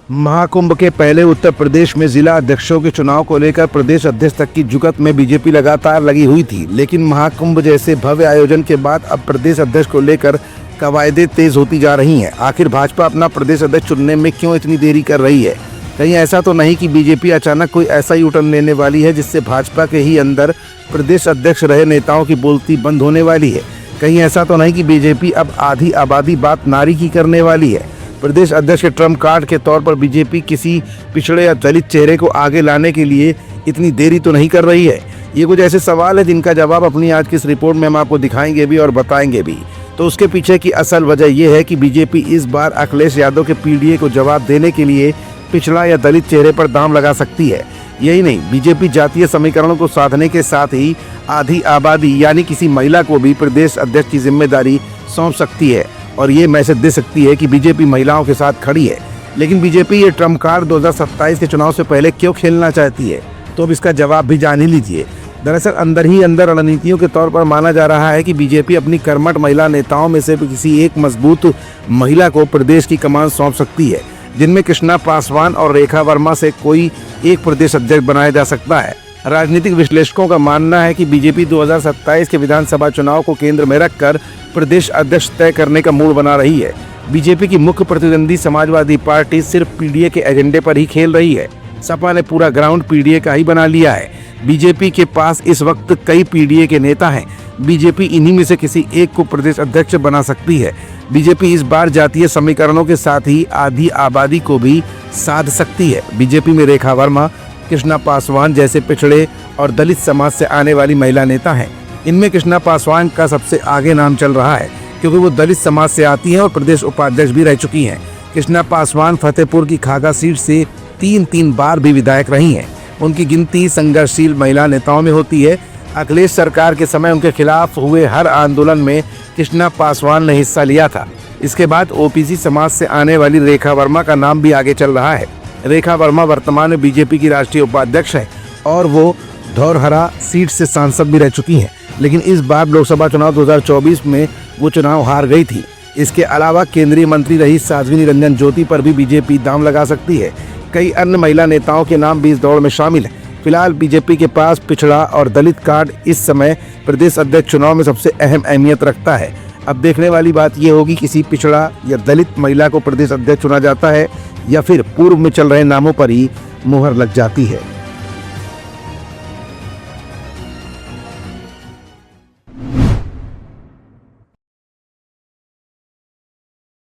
महाकुंभ के पहले उत्तर प्रदेश में जिला अध्यक्षों के चुनाव को लेकर प्रदेश अध्यक्ष तक की जुगत में बीजेपी लगातार लगी हुई थी, लेकिन महाकुंभ जैसे भव्य आयोजन के बाद अब प्रदेश अध्यक्ष को लेकर कवायदें तेज होती जा रही हैं। आखिर भाजपा अपना प्रदेश अध्यक्ष चुनने में क्यों इतनी देरी कर रही है? कहीं ऐसा तो नहीं कि बीजेपी अचानक कोई ऐसा यूटर्न लेने वाली है जिससे भाजपा के ही अंदर प्रदेश अध्यक्ष रहे नेताओं की बोलती बंद होने वाली है? कहीं ऐसा तो नहीं कि बीजेपी अब आधी आबादी बात नारी की करने वाली है? प्रदेश अध्यक्ष के ट्रम्प कार्ड के तौर पर बीजेपी किसी पिछड़े या दलित चेहरे को आगे लाने के लिए इतनी देरी तो नहीं कर रही है? ये कुछ ऐसे सवाल है जिनका जवाब अपनी आज की इस रिपोर्ट में हम आपको दिखाएंगे भी और बताएंगे भी। तो उसके पीछे की असल वजह यह है कि बीजेपी इस बार अखिलेश यादव के पीडीए को जवाब देने के लिए पिछड़ा या दलित चेहरे पर दाम लगा सकती है। यही नहीं, बीजेपी जातीय समीकरणों को साधने के साथ ही आधी आबादी यानी किसी महिला को भी प्रदेश अध्यक्ष की जिम्मेदारी सौंप सकती है और ये मैसेज दे सकती है कि बीजेपी महिलाओं के साथ खड़ी है। लेकिन बीजेपी ये ट्रम्प कार्ड 2027 के चुनाव से पहले क्यों खेलना चाहती है? तो अब इसका जवाब भी जान ही लीजिए। दरअसल अंदर ही अंदर रणनीतियों के तौर पर माना जा रहा है कि बीजेपी अपनी कर्मठ महिला नेताओं में से किसी एक मजबूत महिला को प्रदेश की कमान सौंप सकती है, जिनमें कृष्णा पासवान और रेखा वर्मा से कोई एक प्रदेश अध्यक्ष बनाया जा सकता है। राजनीतिक विश्लेषकों का मानना है कि बीजेपी 2027 के विधानसभा चुनाव को केंद्र में रखकर प्रदेश अध्यक्ष तय करने का मूड बना रही है। बीजेपी की मुख्य प्रतिद्वंदी समाजवादी पार्टी सिर्फ पीडीए के एजेंडे पर ही खेल रही है। सपा ने पूरा ग्राउंड पीडीए का ही बना लिया है। बीजेपी के पास इस वक्त कई पीडीए के नेता हैं। बीजेपी इन्हीं में से किसी एक को प्रदेश अध्यक्ष बना सकती है। बीजेपी इस बार जातीय समीकरणों के साथ ही आधी आबादी को भी साध सकती है। बीजेपी में रेखा वर्मा, कृष्णा पासवान जैसे पिछड़े और दलित समाज से आने वाली महिला नेता हैं। इनमें कृष्णा पासवान का सबसे आगे नाम चल रहा है क्योंकि वो दलित समाज से आती हैं और प्रदेश उपाध्यक्ष भी रह चुकी हैं। कृष्णा पासवान फतेहपुर की खागा सीट से तीन बार भी विधायक रही हैं। उनकी गिनती संघर्षशील महिला नेताओं में होती है। अखिलेश सरकार के समय उनके खिलाफ हुए हर आंदोलन में कृष्णा पासवान ने हिस्सा लिया था। इसके बाद ओबीसी समाज से आने वाली रेखा वर्मा का नाम भी आगे चल रहा है। रेखा वर्मा वर्तमान में बीजेपी की राष्ट्रीय उपाध्यक्ष है और वो धौरहरा सीट से सांसद भी रह चुकी हैं, लेकिन इस बार लोकसभा चुनाव 2024 में वो चुनाव हार गई थी। इसके अलावा केंद्रीय मंत्री रही साध्वी निरंजन ज्योति पर भी बीजेपी दाम लगा सकती है। कई अन्य महिला नेताओं के नाम भी इस दौड़ में शामिल हैं। फिलहाल बीजेपी के पास पिछड़ा और दलित कार्ड इस समय प्रदेश अध्यक्ष चुनाव में सबसे अहम अहमियत रखता है। अब देखने वाली बात यह होगी किसी पिछड़ा या दलित महिला को प्रदेश अध्यक्ष चुना जाता है या फिर पूर्व में चल रहे नामों पर ही मुहर लग जाती है।